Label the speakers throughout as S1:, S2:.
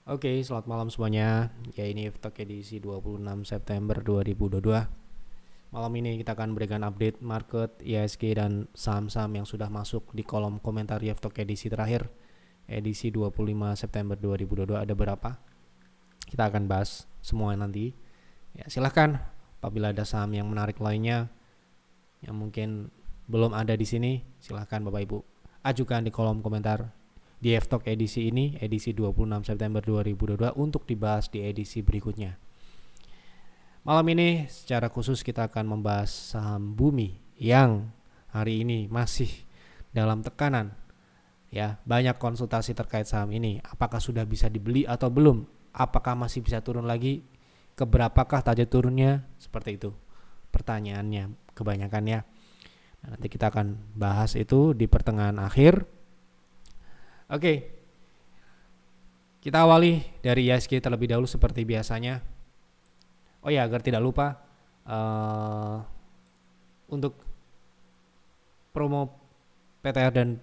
S1: Oke, selamat malam semuanya. Ya, ini Talk edisi 26 September 2022. Malam ini kita akan berikan update market, IHSG dan saham-saham yang sudah masuk di kolom komentar Talk edisi terakhir, edisi 25 September 2022. Ada berapa? Kita akan bahas semua nanti. Ya, silahkan apabila ada saham yang menarik lainnya yang mungkin belum ada di sini, silahkan Bapak Ibu ajukan di kolom komentar di Talk edisi ini, edisi 26 September 2022 untuk dibahas di edisi berikutnya. Malam ini secara khusus kita akan membahas saham Bumi yang hari ini masih dalam tekanan. Ya, banyak konsultasi terkait saham ini. Apakah sudah bisa dibeli atau belum? Apakah masih bisa turun lagi? Keberapakah target turunnya? Seperti itu pertanyaannya kebanyakan ya. Nanti kita akan bahas itu di pertengahan akhir. Oke, kita awali dari IHSG terlebih dahulu seperti biasanya. Oh ya, agar tidak lupa, untuk promo PTR dan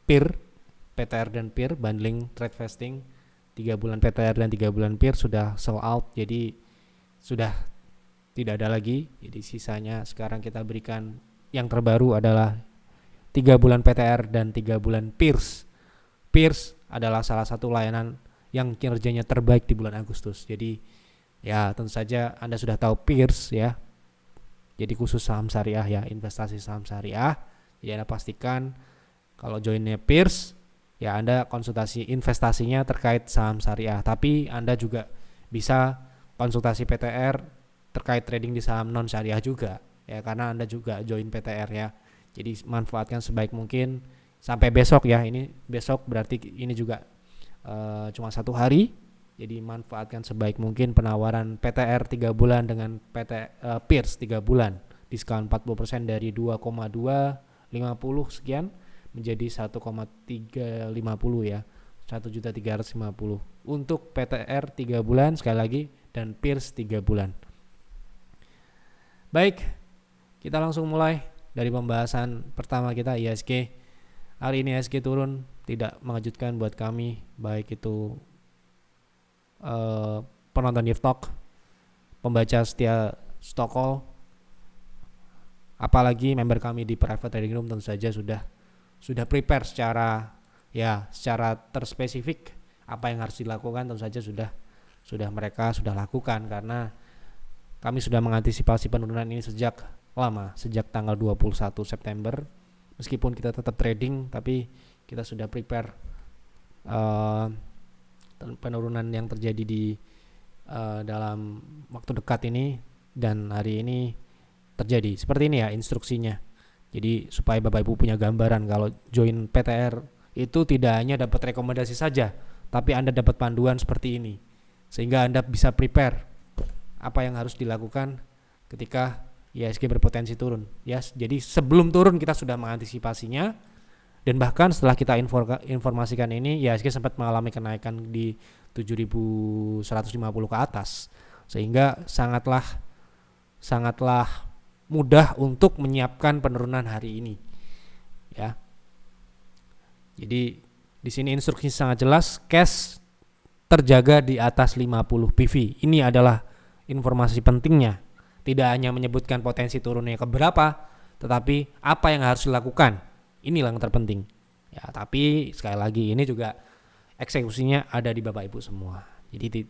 S1: PIR bundling trade vesting 3 bulan PTR dan 3 bulan PIR sudah sold out, jadi sudah tidak ada lagi. Jadi sisanya sekarang kita berikan yang terbaru adalah 3 bulan PTR dan 3 bulan PIRS. PIRS adalah salah satu layanan yang kinerjanya terbaik di bulan Agustus. Jadi ya tentu saja Anda sudah tahu PIRS ya. Jadi khusus saham syariah ya, investasi saham syariah. Jadi Anda pastikan kalau joinnya PIRS ya Anda konsultasi investasinya terkait saham syariah. Tapi Anda juga bisa konsultasi PTR terkait trading di saham non syariah juga ya, karena Anda juga join PTR ya. Jadi manfaatkan sebaik mungkin sampai besok ya. Ini besok berarti ini juga cuma 1 hari. Jadi manfaatkan sebaik mungkin penawaran PTR 3 bulan dengan PIRS 3 bulan. Diskon 40% dari 2,250 sekian menjadi 1,350 ya. 1.350 untuk PTR 3 bulan sekali lagi dan PIRS 3 bulan. Baik, kita langsung mulai dari pembahasan pertama kita, IHSG. Hari ini IHSG turun, tidak mengejutkan buat kami, baik itu penonton Talk, pembaca setia Stockcall, apalagi member kami di private trading room tentu saja sudah prepare secara terspesifik apa yang harus dilakukan. Tentu saja mereka sudah lakukan karena kami sudah mengantisipasi penurunan ini sejak lama, sejak tanggal 21 September. Meskipun kita tetap trading, tapi kita sudah prepare penurunan yang terjadi di dalam waktu dekat ini, dan hari ini terjadi. Seperti ini ya instruksinya. Jadi supaya Bapak Ibu punya gambaran kalau join PTR itu tidak hanya dapat rekomendasi saja, tapi Anda dapat panduan seperti ini. Sehingga Anda bisa prepare apa yang harus dilakukan ketika IHSG berpotensi turun ya. Jadi sebelum turun kita sudah mengantisipasinya, dan bahkan setelah kita informasikan ini IHSG sempat mengalami kenaikan di 7.150 ke atas, sehingga sangatlah mudah untuk menyiapkan penurunan hari ini ya. Jadi di sini instruksi sangat jelas, cash terjaga di atas 50 PV. Ini adalah informasi pentingnya. Tidak hanya menyebutkan potensi turunnya keberapa, tetapi apa yang harus dilakukan. Inilah yang terpenting. Ya, tapi sekali lagi ini juga eksekusinya ada di Bapak Ibu semua. Jadi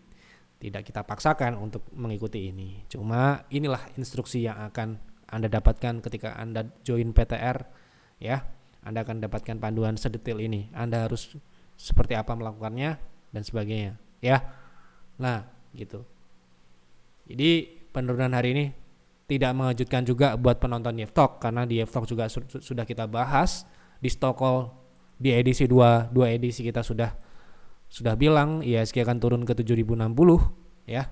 S1: tidak kita paksakan untuk mengikuti ini. Cuma inilah instruksi yang akan Anda dapatkan ketika Anda join PTR ya. Anda akan dapatkan panduan sedetail ini. Anda harus seperti apa melakukannya dan sebagainya ya. Nah, gitu. Jadi penurunan hari ini tidak mengejutkan juga buat penonton Talk, karena di Talk juga sudah kita bahas di Stockcall di edisi 2 edisi kita sudah bilang IHSG akan turun ke 7.060 ya.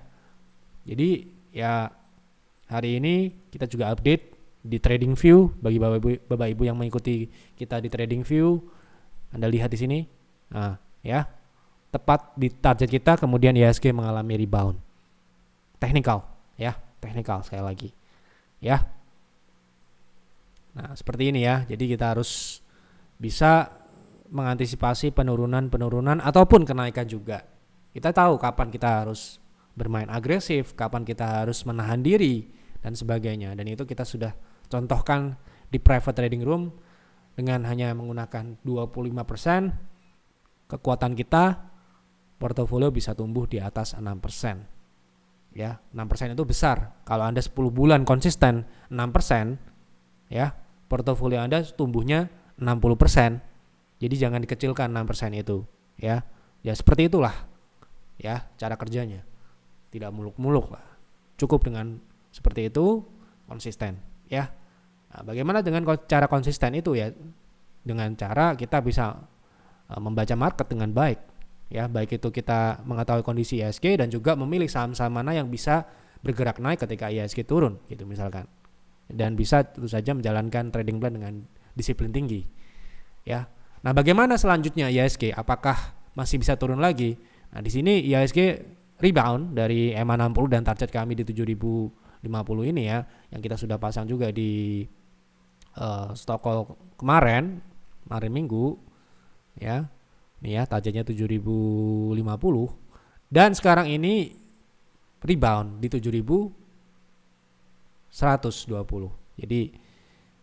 S1: Jadi ya hari ini kita juga update di TradingView bagi Bapak Ibu yang mengikuti kita di TradingView. Anda lihat di sini. Nah, ya. Tepat di target kita, kemudian IHSG mengalami rebound. Technical sekali lagi ya. Nah seperti ini ya. Jadi kita harus bisa mengantisipasi penurunan ataupun kenaikan juga Kita tahu kapan kita harus bermain agresif, kapan kita harus menahan diri dan sebagainya. Dan itu kita sudah contohkan di private trading room dengan hanya menggunakan 25% kekuatan kita, portofolio bisa tumbuh di atas 6%. Ya, 6% itu besar. Kalau Anda 10 bulan konsisten 6%, ya, portofolio Anda tumbuhnya 60%. Jadi jangan dikecilkan 6% itu, ya. Ya seperti itulah ya cara kerjanya. Tidak muluk-muluk lah. Cukup dengan seperti itu, konsisten, ya. Nah, bagaimana dengan cara konsisten itu ya? Dengan cara kita bisa membaca market dengan baik, ya, baik itu kita mengetahui kondisi IHSG dan juga memilih saham-saham mana yang bisa bergerak naik ketika IHSG turun, gitu misalkan. Dan bisa tentu saja menjalankan trading plan dengan disiplin tinggi, ya. Nah, bagaimana selanjutnya IHSG? Apakah masih bisa turun lagi? Nah, di sini IHSG rebound dari EMA 60 dan target kami di 7050 ini ya, yang kita sudah pasang juga di stock call kemarin Minggu, ya. Ini ya, targetnya 7050 dan sekarang ini rebound di 7120. Jadi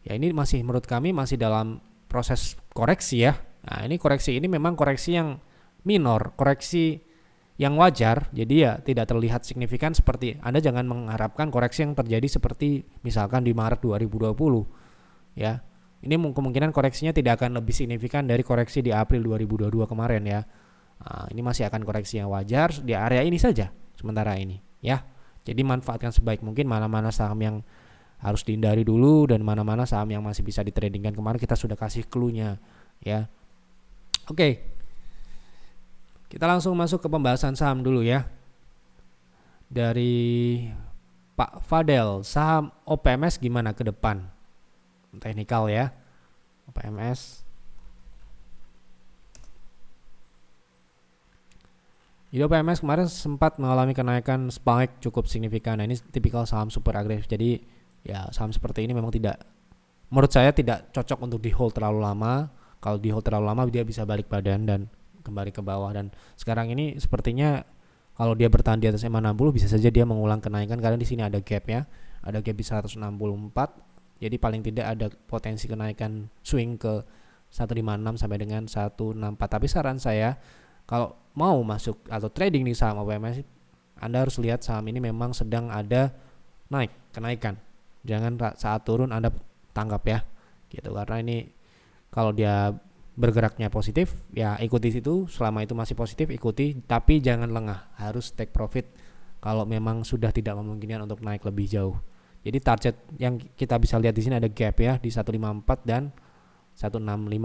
S1: ya ini masih menurut kami masih dalam proses koreksi ya. Nah, ini koreksi ini memang koreksi yang minor, koreksi yang wajar. Jadi ya tidak terlihat signifikan seperti Anda jangan mengharapkan koreksi yang terjadi seperti misalkan di Maret 2020. Ya. Ini kemungkinan koreksinya tidak akan lebih signifikan dari koreksi di April 2022 kemarin ya. Nah, ini masih akan koreksi yang wajar di area ini saja sementara ini ya. Jadi manfaatkan sebaik mungkin mana-mana saham yang harus dihindari dulu dan mana-mana saham yang masih bisa ditradingkan. Kemarin kita sudah kasih clue-nya ya. Oke. Kita langsung masuk ke pembahasan saham dulu ya. Dari Pak Fadel, saham OPMS gimana ke depan? Teknikal ya. OPMS. Jadi OPMS kemarin sempat mengalami kenaikan spike cukup signifikan. Nah, ini tipikal saham super agresif. Jadi ya saham seperti ini memang tidak, menurut saya tidak cocok untuk di hold terlalu lama. Kalau di hold terlalu lama dia bisa balik badan dan kembali ke bawah. Dan sekarang ini sepertinya kalau dia bertahan di atas EMA 60 bisa saja dia mengulang kenaikan karena di sini ada gap ya. Ada gap di 164. Jadi paling tidak ada potensi kenaikan swing ke 156 sampai dengan 164. Tapi saran saya kalau mau masuk atau trading di saham OPMS, Anda harus lihat saham ini memang sedang ada kenaikan. Jangan saat turun Anda tanggap ya. Gitu, karena ini kalau dia bergeraknya positif ya ikuti situ, selama itu masih positif ikuti, tapi jangan lengah, harus take profit kalau memang sudah tidak memungkinkan untuk naik lebih jauh. Jadi target yang kita bisa lihat di sini ada gap ya di 154 dan 165.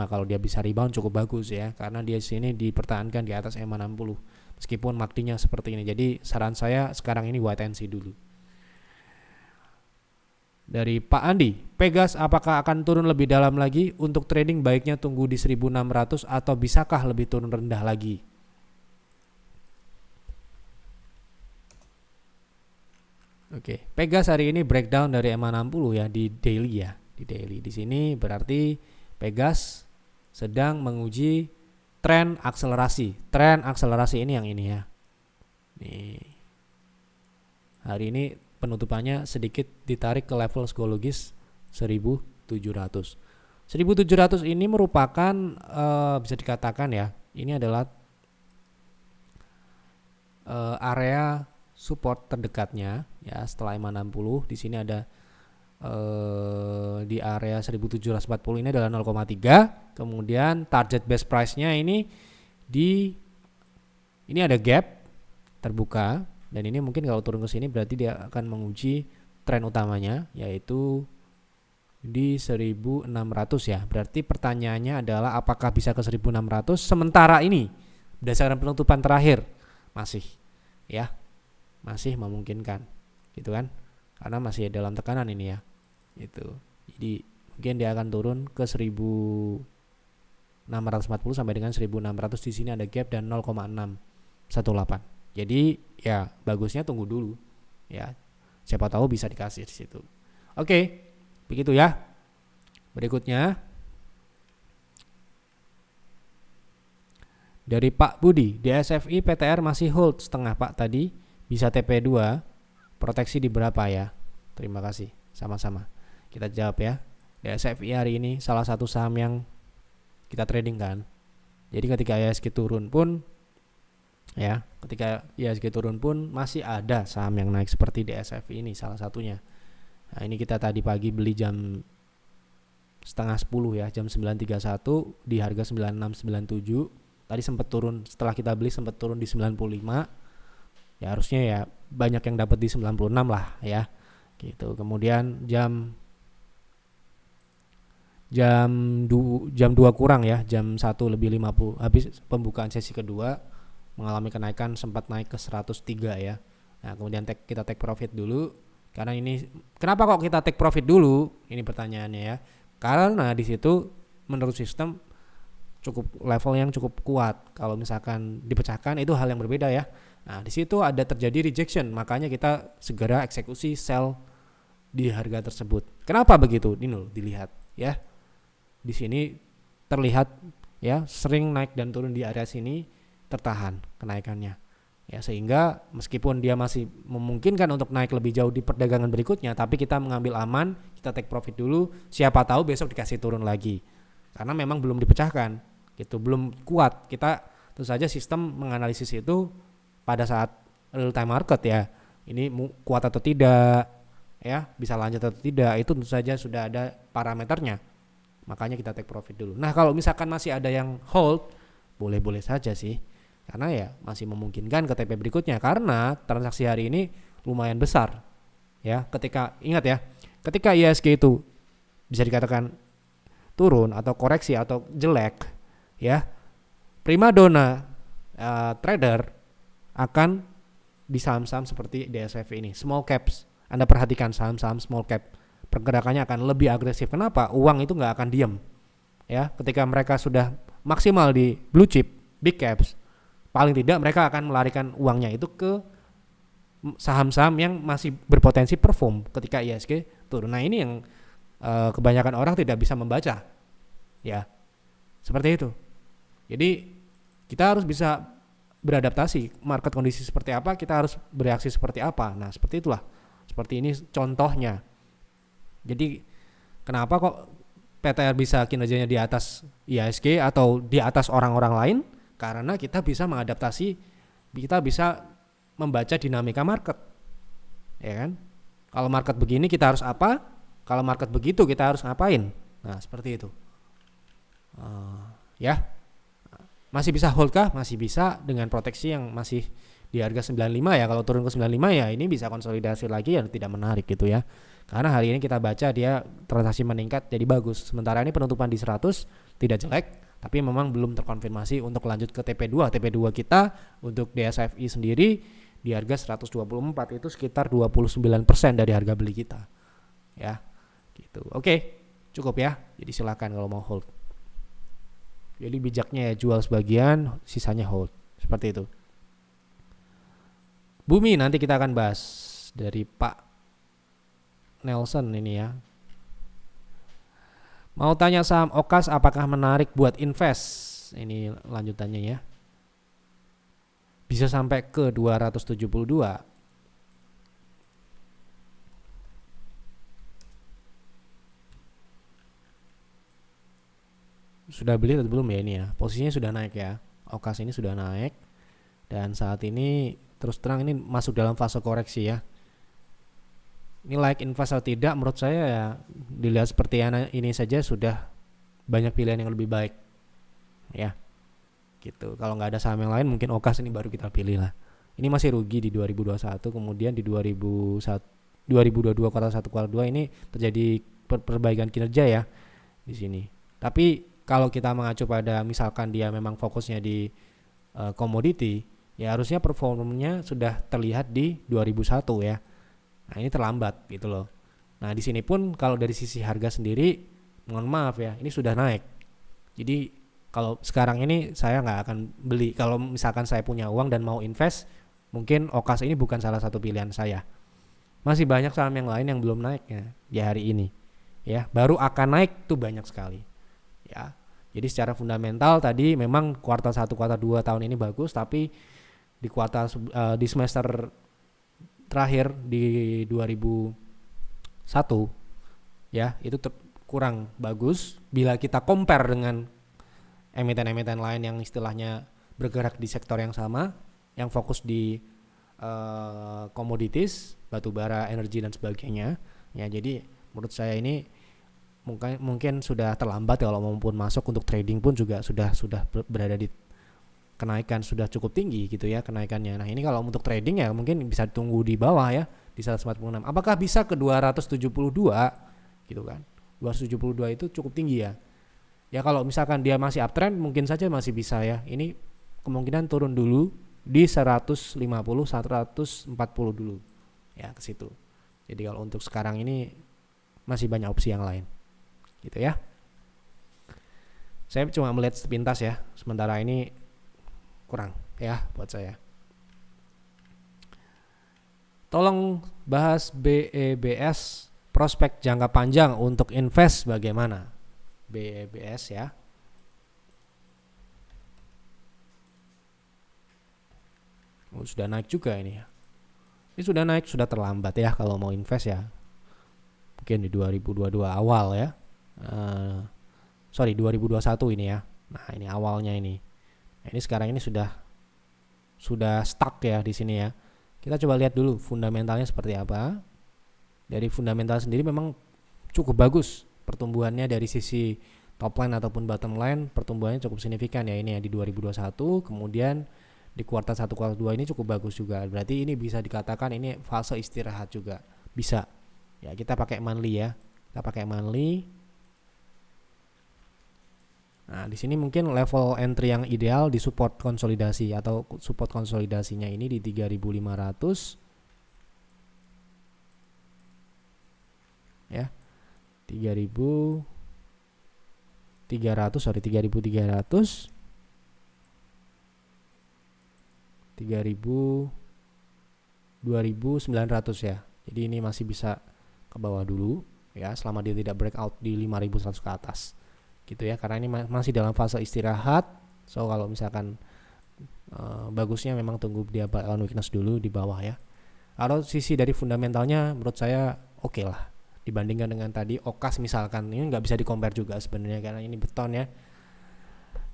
S1: Kalau dia bisa rebound cukup bagus ya, karena dia sini dipertahankan di atas EMA 60 meskipun MACD-nya seperti ini. Jadi saran saya sekarang ini wait and see dulu. Dari Pak Andi, Pegas apakah akan turun lebih dalam lagi? Untuk trading baiknya tunggu di 1600 atau bisakah lebih turun rendah lagi? Oke, Pegas hari ini breakdown dari EMA 60 ya di daily ya. Di daily di sini berarti Pegas sedang menguji tren akselerasi. Tren akselerasi ini yang ini ya. Nih. Hari ini penutupannya sedikit ditarik ke level psikologis 1700. 1700 ini merupakan bisa dikatakan ya, ini adalah area support terdekatnya ya setelah EMA 60. Di sini ada di area 1740 ini adalah 0,3. Kemudian target base price-nya ini ada gap terbuka. Dan ini mungkin kalau turun ke sini berarti dia akan menguji tren utamanya yaitu di 1600 ya. Berarti pertanyaannya adalah apakah bisa ke 1600 sementara ini berdasarkan penutupan terakhir masih ya. Masih memungkinkan. Gitu kan? Karena masih dalam tekanan ini ya. Gitu. Jadi mungkin dia akan turun ke 1640 sampai dengan 1600. Di sini ada gap dan 0,618. Jadi ya bagusnya tunggu dulu ya. Siapa tahu bisa dikasih di situ. Oke, begitu ya. Berikutnya Dari Pak Budi, DSFI PTR masih hold setengah Pak tadi, bisa TP2, proteksi di berapa ya? Terima kasih, sama-sama. Kita jawab ya. DSFI hari ini salah satu saham yang kita trading kan. Jadi ketika IHSG turun pun ya, ketika IHSG turun pun masih ada saham yang naik seperti DSFI ini salah satunya. Nah, ini kita tadi pagi beli jam setengah 10 ya, jam 9.31 di harga 9697. Tadi sempat turun, setelah kita beli sempat turun di 95. Ya harusnya ya banyak yang dapat di 96 lah ya. Gitu. Kemudian jam 2 kurang ya, jam 1 lebih 50 habis pembukaan sesi kedua mengalami kenaikan, sempat naik ke 103 ya. Nah, kemudian kita take profit dulu. Karena ini kenapa kok kita take profit dulu? Ini pertanyaannya ya. Karena di situ menurut sistem cukup level yang cukup kuat. Kalau misalkan dipecahkan itu hal yang berbeda ya. Nah, di situ ada terjadi rejection, makanya kita segera eksekusi sell di harga tersebut. Kenapa begitu? Ini loh, dilihat ya. Di sini terlihat ya, sering naik dan turun di area sini tertahan kenaikannya. Ya, sehingga meskipun dia masih memungkinkan untuk naik lebih jauh di perdagangan berikutnya, tapi kita mengambil aman, kita take profit dulu, siapa tahu besok dikasih turun lagi. Karena memang belum dipecahkan, gitu, belum kuat. Kita tentu saja sistem menganalisis itu pada saat real time market ya. Ini kuat atau tidak, ya, bisa lanjut atau tidak, itu tentu saja sudah ada parameternya. Makanya kita take profit dulu. Nah, kalau misalkan masih ada yang hold, boleh-boleh saja sih. Karena ya masih memungkinkan ke TP berikutnya, karena transaksi hari ini lumayan besar. Ya, ingat ya, ketika IHSG itu bisa dikatakan turun atau koreksi atau jelek ya, primadona trader akan di saham-saham seperti DSF ini, small caps. Anda perhatikan saham-saham small cap, pergerakannya akan lebih agresif. Kenapa? Uang itu nggak akan diam ya. Ketika mereka sudah maksimal di blue chip, big caps, paling tidak mereka akan melarikan uangnya itu ke saham-saham yang masih berpotensi perform ketika IHSG turun. Nah, ini yang kebanyakan orang tidak bisa membaca ya, seperti itu. Jadi kita harus bisa beradaptasi, market kondisi seperti apa, kita harus bereaksi seperti apa. Nah, seperti itulah, seperti ini contohnya. Jadi kenapa kok PTR bisa kinerjanya di atas IHSG atau di atas orang-orang lain? Karena kita bisa mengadaptasi, kita bisa membaca dinamika market, ya kan? Kalau market begini kita harus apa? Kalau market begitu kita harus ngapain? Nah, seperti itu. Ya, masih bisa hold kah? Masih bisa dengan proteksi yang masih di harga 95 ya. Kalau turun ke 95 ya ini bisa konsolidasi lagi ya, tidak menarik gitu ya. Karena hari ini kita baca dia transaksi meningkat jadi bagus. Sementara ini penutupan di 100 tidak jelek, tapi memang belum terkonfirmasi untuk lanjut ke TP2. TP2 kita untuk DSFI sendiri di harga 124, itu sekitar 29% dari harga beli kita. Ya. Gitu. Oke, cukup ya. Jadi silakan kalau mau hold. Jadi bijaknya ya jual sebagian, sisanya hold. Seperti itu. Bumi nanti kita akan bahas dari Pak Nelson ini ya. Mau tanya saham Okas apakah menarik buat invest? Ini lanjutannya ya. Bisa sampai ke 272. Sudah beli atau belum ya ini ya? Posisinya sudah naik ya. Okas ini sudah naik. Dan saat ini terus terang ini masuk dalam fase koreksi ya. Ini like invest atau tidak, menurut saya ya dilihat seperti ini saja sudah banyak pilihan yang lebih baik ya, gitu. Kalau nggak ada saham yang lain mungkin Okas ini baru kita pilih lah. Ini masih rugi di 2021, kemudian di 2022 kuartal 1 kuartal 2 ini terjadi perbaikan kinerja ya di sini. Tapi kalau kita mengacu pada misalkan dia memang fokusnya di komoditi, ya harusnya performanya sudah terlihat di 2001 ya. Nah, ini terlambat gitu loh. Nah, di sini pun kalau dari sisi harga sendiri, mohon maaf ya, ini sudah naik. Jadi kalau sekarang ini saya nggak akan beli. Kalau misalkan saya punya uang dan mau invest, mungkin Okas ini bukan salah satu pilihan saya. Masih banyak saham yang lain yang belum naik ya di hari ini. Ya, baru akan naik tuh banyak sekali. Ya, Jadi secara fundamental tadi memang kuartal 1 kuartal 2 tahun ini bagus, tapi di di semester terakhir di 2001 ya itu kurang bagus bila kita compare dengan emiten-emiten lain yang istilahnya bergerak di sektor yang sama, yang fokus di commodities, batu bara, energi dan sebagainya. Ya, jadi menurut saya ini mungkin sudah terlambat kalau maupun masuk untuk trading pun juga sudah berada di kenaikan sudah cukup tinggi gitu ya kenaikannya. Nah, ini kalau untuk trading ya mungkin bisa tunggu di bawah ya di 146. Apakah bisa ke 272 gitu kan? 272 itu cukup tinggi ya. Ya kalau misalkan dia masih uptrend mungkin saja masih bisa ya. Ini kemungkinan turun dulu di 150 140 dulu. Ya ke situ. Jadi kalau untuk sekarang ini masih banyak opsi yang lain. Gitu ya. Saya cuma melihat sepintas ya. Sementara ini kurang ya buat saya. Tolong bahas BEBS prospek jangka panjang untuk invest bagaimana? BEBS ya. Sudah naik juga ini ya. Ini sudah naik, sudah terlambat ya kalau mau invest ya. Mungkin di 2022 awal ya. 2021 ini ya. Nah, ini awalnya ini. Nah, ini sekarang ini sudah stuck ya di sini ya. Kita coba lihat dulu fundamentalnya seperti apa. Dari fundamental sendiri memang cukup bagus pertumbuhannya dari sisi top line ataupun bottom line, pertumbuhannya cukup signifikan ya ini ya di 2021, kemudian di kuartal 1 kuartal 2 ini cukup bagus juga. Berarti ini bisa dikatakan ini fase istirahat juga. Bisa. Ya, kita pakai monthly ya. Kita pakai monthly. Nah, di sini mungkin level entry yang ideal di support konsolidasi atau support konsolidasinya ini di 3.500 ya. 3.300 3.300 2.900 ya. Jadi ini masih bisa ke bawah dulu ya selama dia tidak breakout di 5.100 ke atas. Gitu ya, karena ini masih dalam fase istirahat. So kalau misalkan bagusnya memang tunggu dia on weakness dulu di bawah ya. Kalau sisi dari fundamentalnya menurut saya oke lah dibandingkan dengan tadi Okas misalkan. Ini nggak bisa di-compare juga sebenarnya karena ini beton ya.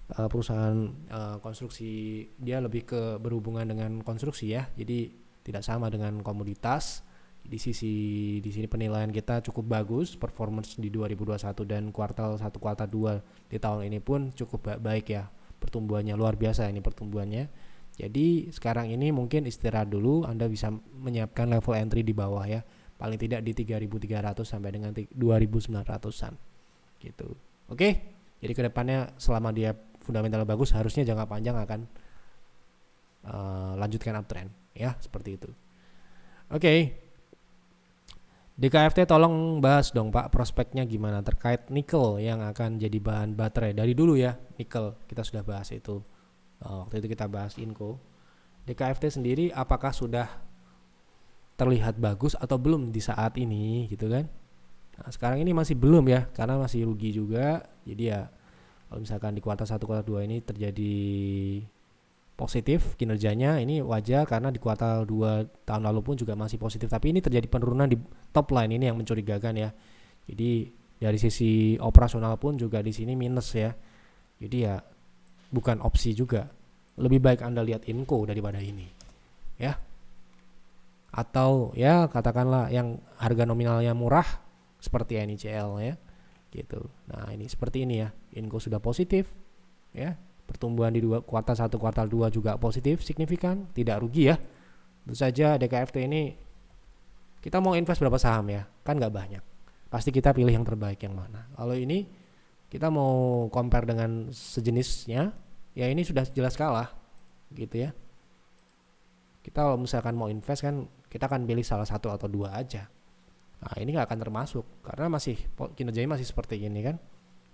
S1: Perusahaan konstruksi dia lebih ke berhubungan dengan konstruksi ya. Jadi tidak sama dengan komoditas. Di sini penilaian kita cukup bagus, performance di 2021 dan kuartal 1 kuartal 2 di tahun ini pun cukup baik ya. Pertumbuhannya luar biasa ini pertumbuhannya. Jadi sekarang ini mungkin istirahat dulu, Anda bisa menyiapkan level entry di bawah ya. Paling tidak di 3.300 sampai dengan 2.900-an. Gitu. Oke. Jadi kedepannya selama dia fundamental bagus harusnya jangka panjang akan lanjutkan uptrend ya, seperti itu. Oke. DKFT tolong bahas dong Pak prospeknya gimana terkait nikel yang akan jadi bahan baterai. Dari dulu ya nikel kita sudah bahas itu. Waktu itu kita bahas Inco. DKFT sendiri apakah sudah terlihat bagus atau belum di saat ini gitu kan? Nah, sekarang ini masih belum ya karena masih rugi juga. Jadi ya kalau misalkan di kuartal 1 kuartal 2 ini terjadi positif kinerjanya, ini wajar karena di kuartal 2 tahun lalu pun juga masih positif, tapi ini terjadi penurunan di top line ini yang mencurigakan ya. Jadi dari sisi operasional pun juga di sini minus ya. Jadi ya bukan opsi juga. Lebih baik Anda lihat Inco daripada ini. Ya. Atau ya katakanlah yang harga nominalnya murah seperti NICL ya. Gitu. Nah, ini seperti ini ya. Inco sudah positif ya. Pertumbuhan di kuartal 1 kuartal 2 juga positif signifikan, tidak rugi ya. Tentu saja DKFT ini kita mau invest berapa saham ya? Kan nggak banyak. Pasti kita pilih yang terbaik yang mana. Kalau ini kita mau compare dengan sejenisnya, ya ini sudah jelas kalah gitu ya. Kita kalau misalkan mau invest kan kita akan pilih salah satu atau dua aja. Nah, ini nggak akan termasuk karena masih kinerjanya masih seperti ini kan.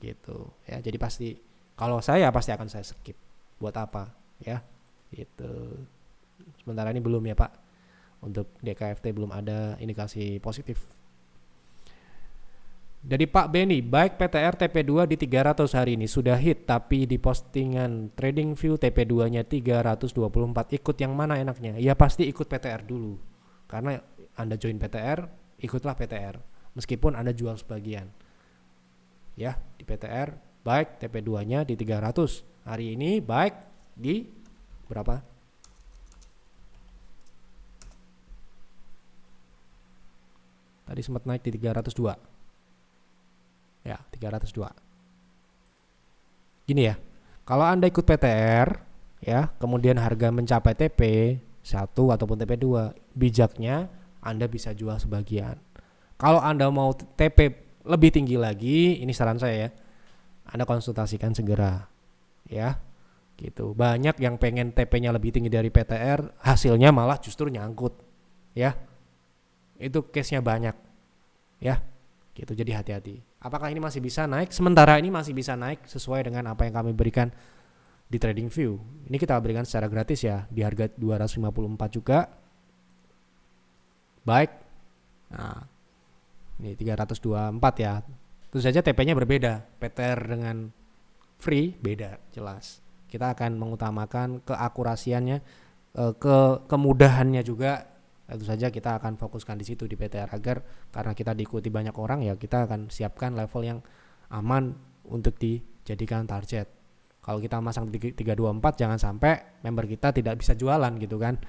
S1: Gitu ya. Jadi pasti kalau saya pasti akan saya skip. Buat apa ya? Gitu. Sementara ini belum ya Pak. Untuk DKFT belum ada indikasi positif. Dari Pak Benny, baik PTR TP2 di 300 hari ini sudah hit, tapi di postingan TradingView TP2-nya 324. Ikut yang mana enaknya? Ya pasti ikut PTR dulu. Karena Anda join PTR, ikutlah PTR. Meskipun Anda jual sebagian. Ya, di PTR baik TP2-nya di 300. Hari ini baik di berapa? Tadi sempat naik di 302. Ya, 302. Gini ya, kalau Anda ikut PTR, ya, kemudian harga mencapai TP1 ataupun TP2, bijaknya Anda bisa jual sebagian. Kalau Anda mau TP lebih tinggi lagi, ini saran saya ya, Anda konsultasikan segera. Ya, gitu. Banyak yang pengen TP-nya lebih tinggi dari PTR, hasilnya malah justru nyangkut. Ya, itu case-nya banyak. Ya, gitu. Jadi hati-hati. Apakah ini masih bisa naik? Sementara ini masih bisa naik sesuai dengan apa yang kami berikan di TradingView. Ini kita berikan secara gratis ya, di harga 254 juga. Baik. Nah, ini 324 ya. Tentu saja TP-nya berbeda. PTR dengan free beda jelas. Kita akan mengutamakan keakurasiannya, kemudahannya juga. Tentu saja kita akan fokuskan di situ di PTR agar karena kita diikuti banyak orang ya kita akan siapkan level yang aman untuk dijadikan target. Kalau kita masang 324 jangan sampai member kita tidak bisa jualan gitu kan.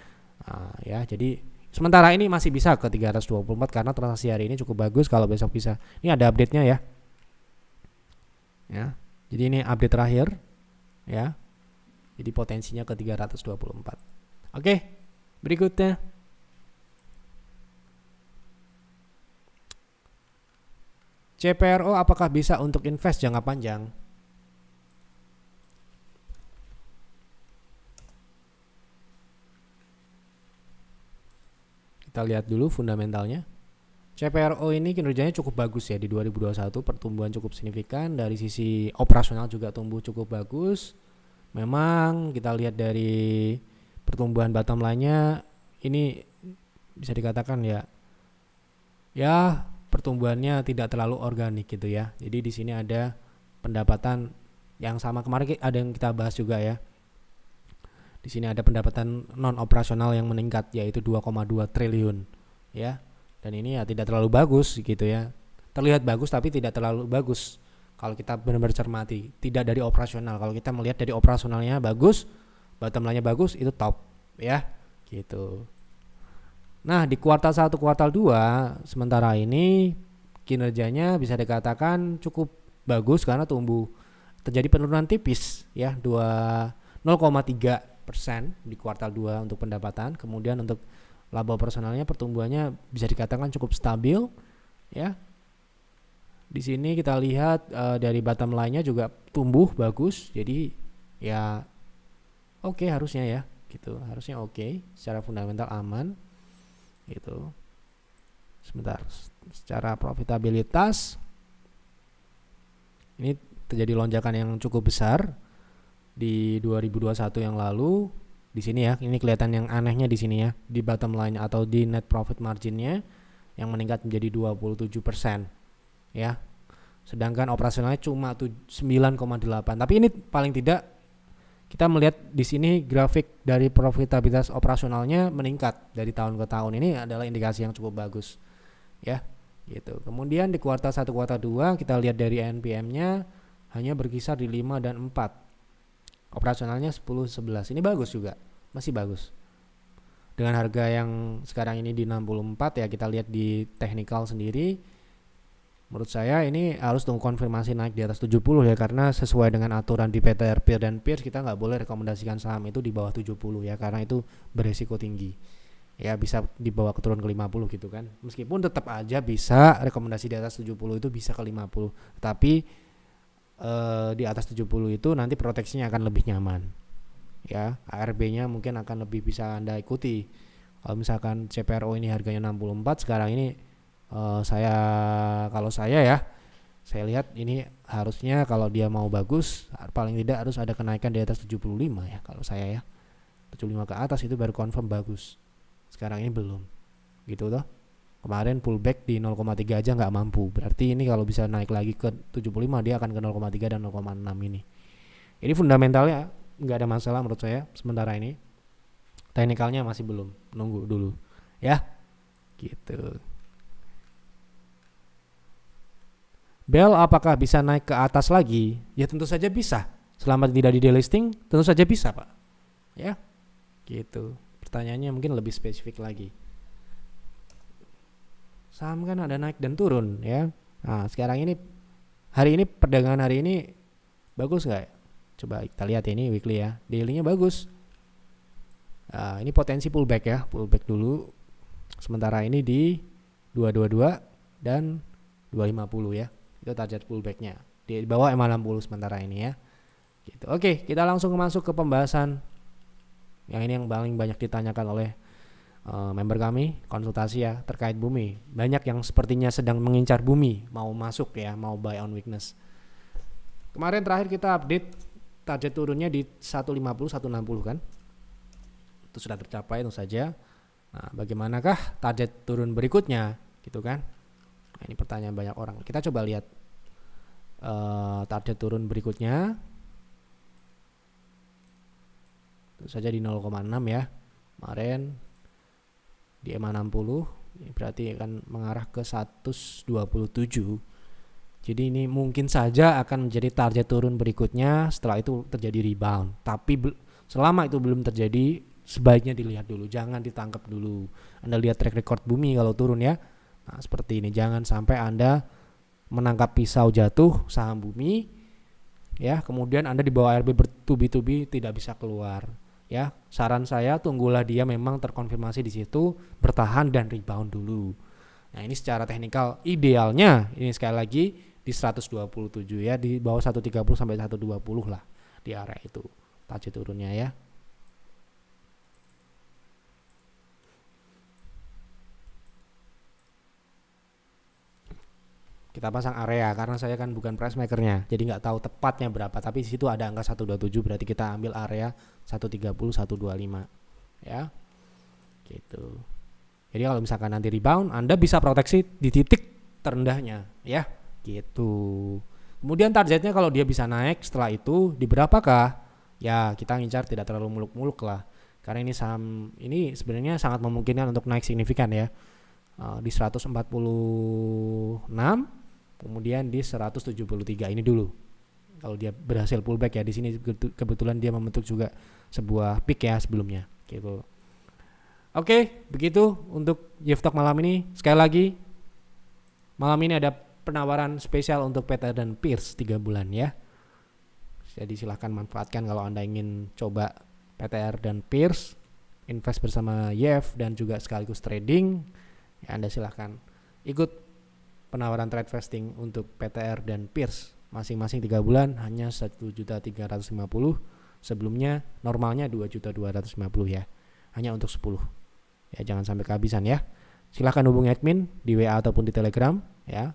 S1: Ya jadi sementara ini masih bisa ke 324 karena transaksi hari ini cukup bagus. Kalau besok bisa. Ini ada update-nya ya. Ya. Jadi ini update terakhir ya. Jadi potensinya ke 324. Oke, berikutnya CPRO apakah bisa untuk invest jangka panjang? Kita lihat dulu fundamentalnya. CPRO ini kinerjanya cukup bagus ya di 2021, pertumbuhan cukup signifikan, dari sisi operasional juga tumbuh cukup bagus. Memang kita lihat dari pertumbuhan bottom line-nya ini bisa dikatakan ya pertumbuhannya tidak terlalu organik gitu ya. Jadi di sini ada pendapatan yang sama kemarin ada yang kita bahas juga ya. Di sini ada pendapatan non operasional yang meningkat yaitu 2,2 triliun ya. Dan ini ya tidak terlalu bagus gitu ya. Terlihat bagus tapi tidak terlalu bagus. Kalau kita benar-benar cermati, tidak dari operasional. Kalau kita melihat dari operasionalnya bagus, bottom line-nya bagus, itu top ya. Gitu. Nah, di kuartal 1, kuartal 2 sementara ini kinerjanya bisa dikatakan cukup bagus karena terjadi penurunan tipis ya, 0,3% di kuartal 2 untuk pendapatan. Kemudian untuk laba operasionalnya pertumbuhannya bisa dikatakan cukup stabil ya. Di sini kita lihat dari bottom line-nya juga tumbuh bagus. Jadi ya oke harusnya ya gitu. Harusnya oke, secara fundamental aman. Gitu. Sebentar, secara profitabilitas ini terjadi lonjakan yang cukup besar di 2021 yang lalu. Di sini ya, ini kelihatan yang anehnya di sini ya, di bottom line atau di net profit marginnya yang meningkat menjadi 27% ya. Sedangkan operasionalnya cuma 9,8. Tapi ini paling tidak kita melihat di sini grafik dari profitabilitas operasionalnya meningkat dari tahun ke tahun. Ini adalah indikasi yang cukup bagus. Ya, gitu. Kemudian di kuartal 1, kuartal 2 kita lihat dari NPM-nya hanya berkisar di 5 dan 4. Operasionalnya 10, 11. Ini bagus juga. Masih bagus. Dengan harga yang sekarang ini di 64 ya, kita lihat di technical sendiri. Menurut saya ini harus tunggu konfirmasi naik di atas 70 ya, karena sesuai dengan aturan di PTR Peer dan Peers kita nggak boleh rekomendasikan saham itu di bawah 70 ya, karena itu beresiko tinggi ya, bisa dibawa ke turun ke 50 gitu kan. Meskipun tetap aja bisa rekomendasi di atas 70 itu bisa ke 50, tapi di atas 70 itu nanti proteksinya akan lebih nyaman ya. ARB-nya mungkin akan lebih bisa Anda ikuti. Kalau misalkan CPRO ini harganya 64 sekarang ini, kalau saya lihat ini harusnya kalau dia mau bagus paling tidak harus ada kenaikan di atas 75 ya, kalau saya ya. 75 ke atas itu baru confirm bagus. Sekarang ini belum. Gitu toh. Kemarin pullback di 0,3 aja nggak mampu. Berarti ini kalau bisa naik lagi ke 75 dia akan ke 0,3 dan 0,6 ini. Ini fundamentalnya nggak ada masalah menurut saya sementara ini. Teknikalnya masih belum, nunggu dulu ya. Gitu. Bell apakah bisa naik ke atas lagi? Ya tentu saja bisa. Selama tidak di delisting, tentu saja bisa, Pak. Ya. Gitu. Pertanyaannya mungkin lebih spesifik lagi. Saham kan ada naik dan turun ya. Nah, sekarang ini hari ini perdagangan hari ini bagus nggak? Coba kita lihat ini weekly ya. Daily-nya bagus. Ini potensi pullback ya, pullback dulu. Sementara ini di 222 dan 250 ya. Itu target pullback-nya. Di bawah MA60 sementara ini ya. Gitu. Oke, kita langsung masuk ke pembahasan yang ini yang paling banyak ditanyakan oleh member kami, konsultasi ya terkait bumi. Banyak yang sepertinya sedang mengincar bumi, mau masuk ya, mau buy on weakness. Kemarin terakhir kita update target turunnya di 150 160 kan. Itu sudah tercapai tentu saja. Nah, bagaimanakah target turun berikutnya gitu kan? Nah, ini pertanyaan banyak orang. Kita coba lihat target turun berikutnya. Tentu saja di 0,6 ya. Kemarin di MA60 berarti akan mengarah ke 127. Jadi ini mungkin saja akan menjadi target turun berikutnya, setelah itu terjadi rebound. Tapi selama itu belum terjadi, sebaiknya dilihat dulu, jangan ditangkap dulu. Anda lihat track record bumi kalau turun ya. Nah, seperti ini, jangan sampai Anda menangkap pisau jatuh saham bumi ya, kemudian Anda di bawah RB bertubi-tubi tidak bisa keluar. Ya, saran saya tunggulah dia memang terkonfirmasi di situ, bertahan dan rebound dulu. Nah, ini secara teknikal idealnya ini sekali lagi di 127 ya, di bawah 130 sampai 120 lah di area itu target turunnya ya. Kita pasang area karena saya kan bukan price makernya, jadi nggak tahu tepatnya berapa, tapi di situ ada angka 127, berarti kita ambil area 130 125 ya. Gitu. Jadi kalau misalkan nanti rebound, Anda bisa proteksi di titik terendahnya ya. Gitu. Kemudian targetnya kalau dia bisa naik setelah itu di berapakah? Ya, kita ngincar tidak terlalu muluk-muluk lah. Karena ini saham ini sebenarnya sangat memungkinkan untuk naik signifikan ya. Di 146, kemudian di 173 ini dulu. Kalau dia berhasil pullback ya, di sini kebetulan dia membentuk juga sebuah peak ya sebelumnya gitu. Oke, begitu untuk Yeftalk malam ini. Sekali lagi, malam ini ada penawaran spesial untuk PTR dan Pierce 3 bulan ya. Jadi silahkan manfaatkan kalau Anda ingin coba PTR dan Pierce, invest bersama Yef dan juga sekaligus trading. Ya, Anda silahkan ikut penawaran trade vesting untuk PTR dan Pierce. Masing-masing 3 bulan hanya 1.350.000. Sebelumnya normalnya 2.250.000 ya. Hanya untuk 10. Ya, jangan sampai kehabisan ya. Silahkan hubungi admin di WA ataupun di Telegram ya.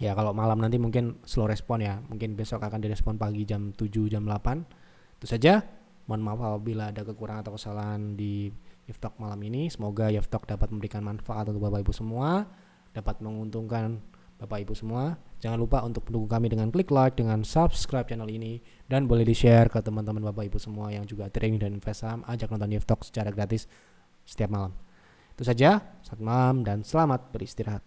S1: Ya, kalau malam nanti mungkin slow respon ya. Mungkin besok akan direspon pagi jam 7, jam 8. Itu saja. Mohon maaf apabila ada kekurangan atau kesalahan di Yeftalk malam ini. Semoga Yeftalk dapat memberikan manfaat untuk Bapak Ibu semua, dapat menguntungkan Bapak Ibu semua. Jangan lupa untuk mendukung kami dengan klik like, dengan subscribe channel ini, dan boleh di-share ke teman-teman Bapak Ibu semua yang juga trading dan invest saham. Ajak nonton Yeftalk secara gratis setiap malam. Itu saja, selamat malam dan selamat beristirahat.